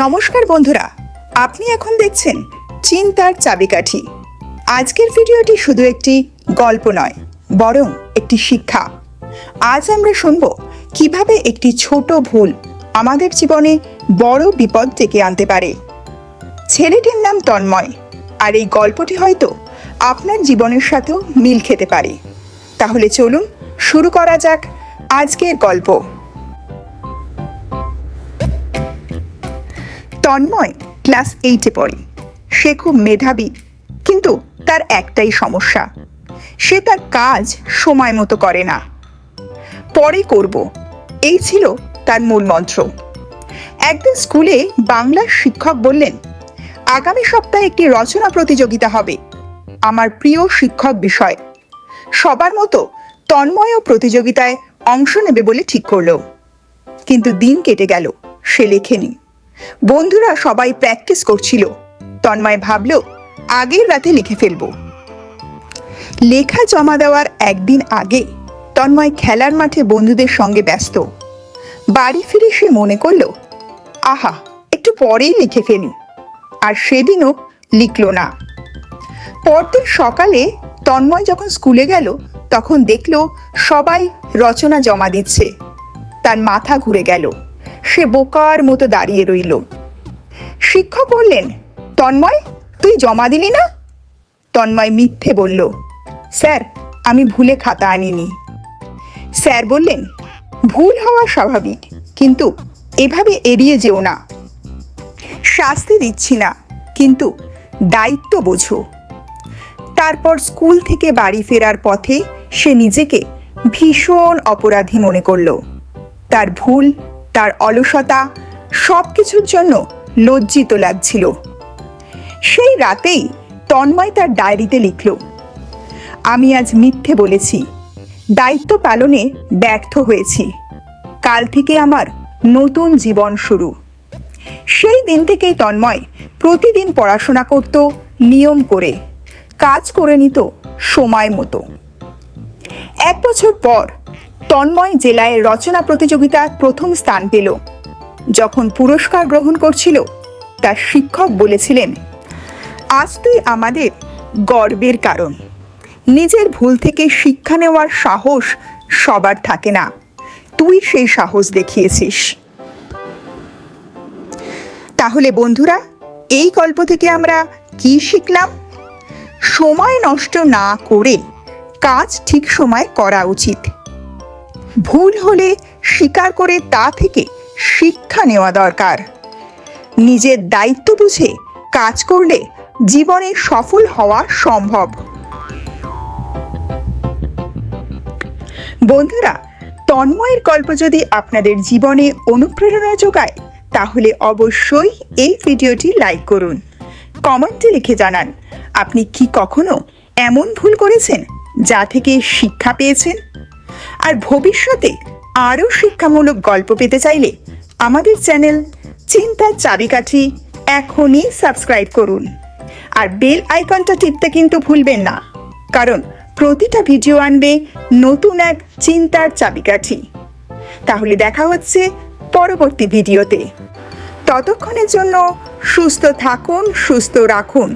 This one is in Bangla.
নমস্কার বন্ধুরা, আপনি এখন দেখছেন চিন্তার চাবিকাঠি। আজকের ভিডিওটি শুধু একটি গল্প নয়, বরং একটি শিক্ষা। আজ আমরা শুনব কিভাবে একটি ছোট ভুল আমাদের জীবনে বড় বিপদ ডেকে আনতে পারে। ছেলেটির নাম তন্ময়, আর এই গল্পটি হয়তো আপনার জীবনের সাথেও মিল খেতে পারে। তাহলে চলুন শুরু করা যাক আজকের গল্প। তন্ময় ক্লাস 8-এ পড়ে। সে খুব মেধাবী, কিন্তু তার একটাই সমস্যা, সে তার কাজ সময় মতো করে না। পরে করব, এই ছিল তার মূল মন্ত্র। একদিন স্কুলে বাংলার শিক্ষক বললেন, আগামী সপ্তাহে একটি রচনা প্রতিযোগিতা হবে, আমার প্রিয় শিক্ষক বিষয়। সবার মতো তন্ময়ও প্রতিযোগিতায় অংশ নেবে বলে ঠিক করলো। কিন্তু দিন কেটে গেল, সে লেখেনি। বন্ধুরা সবাই প্র্যাকটিস করছিল, তন্ময় ভাবল আগের রাতে লিখে ফেলব। লেখা জমা দেওয়ার একদিন আগে তন্ময় খেলার মাঠে বন্ধুদের সঙ্গে ব্যস্ত। বাড়ি ফিরে সে মনে করল, আহা, একটু পরেই লিখে ফেলি। আর সেদিনও লিখল না। পরদিন সকালে তন্ময় যখন স্কুলে গেল, তখন দেখল সবাই রচনা জমা দিচ্ছে। তার মাথা ঘুরে গেল, সে বোকার মতো দাঁড়িয়ে রইল। শিক্ষক বললেন, তন্ময়, তুই জমা দিলি না? তন্ময় মিথ্যে বলল, স্যার, আমি ভুলে খাতা আনিনি। স্যার বললেন, ভুল হওয়া স্বাভাবিক, কিন্তু এভাবে এড়িয়ে যেও না। শাস্তি দিচ্ছি না, কিন্তু দায়িত্ব বোঝো। তারপর স্কুল থেকে বাড়ি ফেরার পথে সে নিজেকে ভীষণ অপরাধী মনে করল। তার ভুল, তার অলসতা, সব কিছুর জন্য লজ্জিত লাগছিল। সেই রাতেই তন্ময় তার ডায়েরিতে লিখল, আমি আজ মিথ্যে বলেছি, দায়িত্ব পালনে ব্যর্থ হয়েছি। কাল থেকে আমার নতুন জীবন শুরু। সেই দিন থেকেই তন্ময় প্রতিদিন পড়াশোনা করত নিয়ম করে, কাজ করে নিত সময় মতো। 1 বছর পর তন্ময় জেলায় রচনা প্রতিযোগিতার প্রথম স্থান পেল। যখন পুরস্কার গ্রহণ করছিল, তার শিক্ষক বলেছিলেন, আজ তুই আমাদের গর্বের কারণ। নিজের ভুল থেকে শিক্ষা নেওয়ার সাহস সবার থাকে না, তুই সেই সাহস দেখিয়েছিস। তাহলে বন্ধুরা, এই গল্প থেকে আমরা কি শিখলাম? সময় নষ্ট না করে কাজ ঠিক সময় করা উচিত। ভুল হলে স্বীকার করে তা থেকে শিক্ষা নেওয়া দরকার। নিজের দায়িত্ব বুঝে কাজ করলে জীবনে সফল হওয়া সম্ভব। বন্ধুরা, তন্ময়ের গল্প যদি আপনাদের জীবনে অনুপ্রেরণা যোগায়, তাহলে অবশ্যই এই ভিডিওটি লাইক করুন। কমেন্টে লিখে জানান আপনি কি কখনো এমন ভুল করেছেন যা থেকে শিক্ষা পেয়েছেন। আর ভবিষ্যতে আরও শিক্ষামূলক গল্প পেতে চাইলে আমাদের চ্যানেল চিন্তার চাবিকাঠি এখনই সাবস্ক্রাইব করুন। আর বেল আইকনটা টিপতে কিন্তু ভুলবেন না, কারণ প্রতিটা ভিডিও আনবে নতুন এক চিন্তার চাবিকাঠি। তাহলে দেখা হচ্ছে পরবর্তী ভিডিওতে। ততক্ষণের জন্য সুস্থ থাকুন, সুস্থ রাখুন।